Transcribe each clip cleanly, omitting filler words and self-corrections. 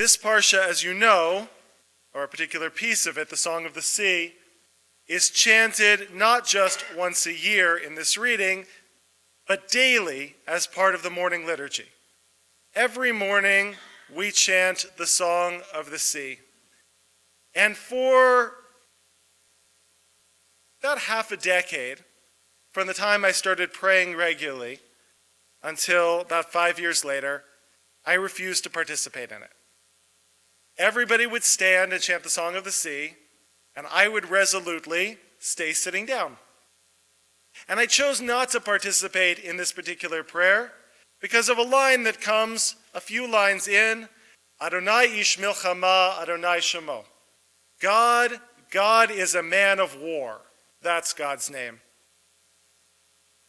This parsha, as you know, or a particular piece of it, the Song of the Sea, is chanted not just once a year in this reading, but daily as part of the morning liturgy. Every morning we chant the Song of the Sea. And for about half a decade, from the time I started praying regularly until about 5 years later, I refused to participate in it. Everybody would stand and chant the Song of the Sea, and I would resolutely stay sitting down. And I chose not to participate in this particular prayer because of a line that comes a few lines in, Adonai ish milchama, Adonai shemo. God is a man of war. That's God's name.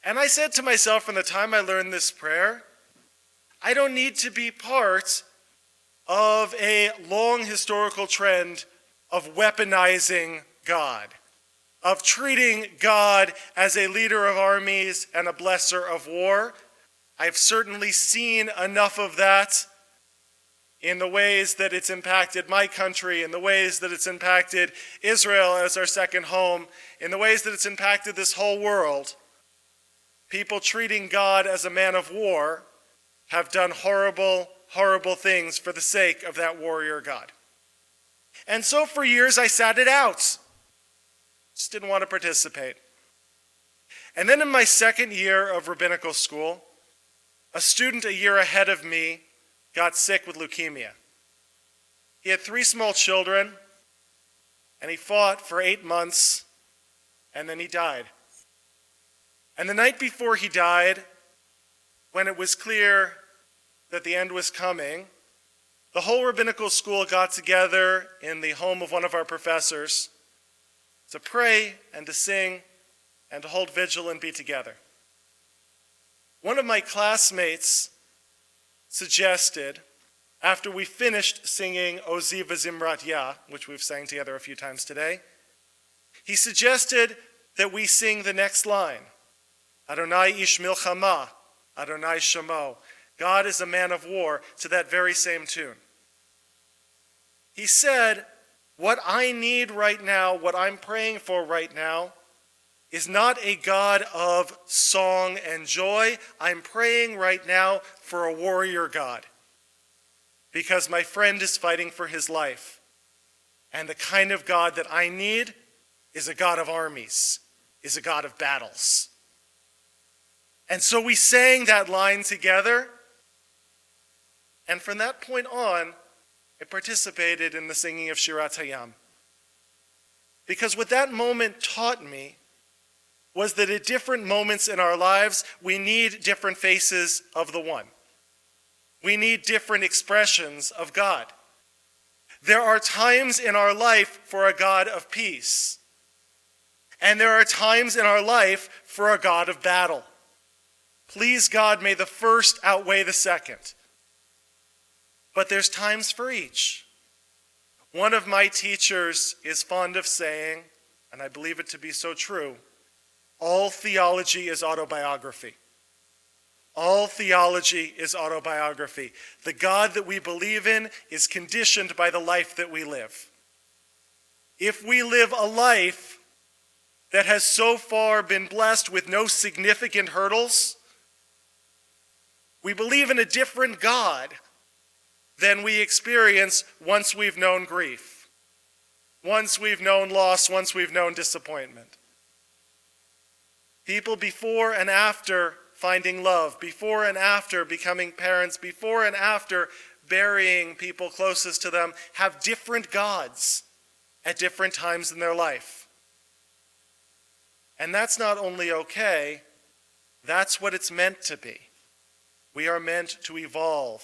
And I said to myself from the time I learned this prayer, I don't need to be part of a long historical trend of weaponizing God, of treating God as a leader of armies and a blesser of war. I've certainly seen enough of that in the ways that it's impacted my country, in the ways that it's impacted Israel as our second home, in the ways that it's impacted this whole world. People treating God as a man of war have done horrible, horrible things for the sake of that warrior God. And so for years I sat it out. Just didn't want to participate. And then in my second year of rabbinical school, a student a year ahead of me got sick with leukemia. He had 3 small children, and he fought for 8 months, and then he died. And the night before he died, when it was clear that the end was coming, the whole rabbinical school got together in the home of one of our professors to pray and to sing and to hold vigil and be together. One of my classmates suggested, after we finished singing Ozi v'Zimrat Yah, which we've sang together a few times today, he suggested that we sing the next line, Adonai ish milchama, Adonai shemo. God is a man of war, to that very same tune. He said, what I need right now, what I'm praying for right now, is not a God of song and joy. I'm praying right now for a warrior God, because my friend is fighting for his life. And the kind of God that I need is a God of armies, is a God of battles. And so we sang that line together, and from that point on, I participated in the singing of Shirat Hayam. Because what that moment taught me was that at different moments in our lives, we need different faces of the one. We need different expressions of God. There are times in our life for a God of peace. And there are times in our life for a God of battle. Please God, may the first outweigh the second. But there's times for each. One of my teachers is fond of saying, and I believe it to be so true, all theology is autobiography. All theology is autobiography. The God that we believe in is conditioned by the life that we live. If we live a life that has so far been blessed with no significant hurdles, we believe in a different God than we experience once we've known grief, once we've known loss, once we've known disappointment. People before and after finding love, before and after becoming parents, before and after burying people closest to them, have different gods at different times in their life. And that's not only okay, that's what it's meant to be. We are meant to evolve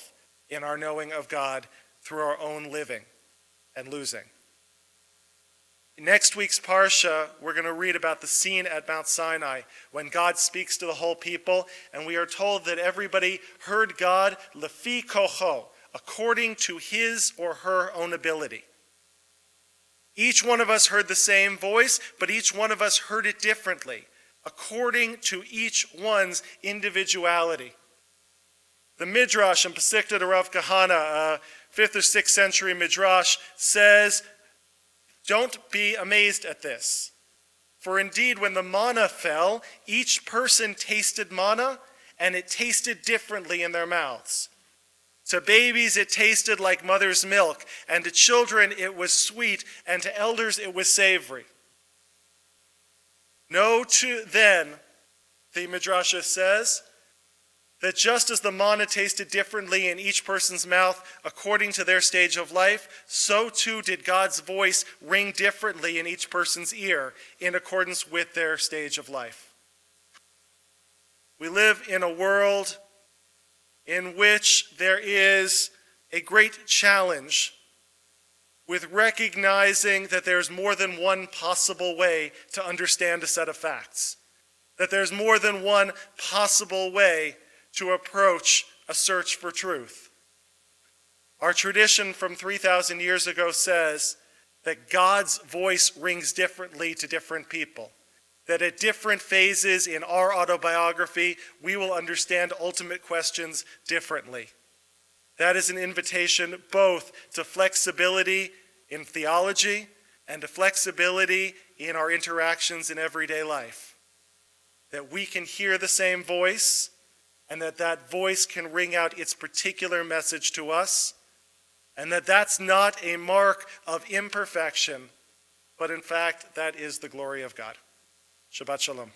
in our knowing of God through our own living and losing. In next week's Parsha, we're going to read about the scene at Mount Sinai when God speaks to the whole people, and we are told that everybody heard God lefi kocho, according to his or her own ability. Each one of us heard the same voice, but each one of us heard it differently, according to each one's individuality. The Midrash in Pesikta to Rav Kahana 5th or 6th century Midrash says, don't be amazed at this. For indeed, when the manna fell, each person tasted manna, and it tasted differently in their mouths. To babies it tasted like mother's milk, and to children it was sweet, and to elders it was savory. Know then, the Midrash says, that just as the manna tasted differently in each person's mouth according to their stage of life, so too did God's voice ring differently in each person's ear in accordance with their stage of life. We live in a world in which there is a great challenge with recognizing that there's more than one possible way to understand a set of facts, that there's more than one possible way to approach a search for truth. Our tradition from 3,000 years ago says that God's voice rings differently to different people, that at different phases in our autobiography, we will understand ultimate questions differently. That is an invitation both to flexibility in theology and to flexibility in our interactions in everyday life. That we can hear the same voice, and that voice can ring out its particular message to us, and that's not a mark of imperfection, but in fact, that is the glory of God. Shabbat Shalom.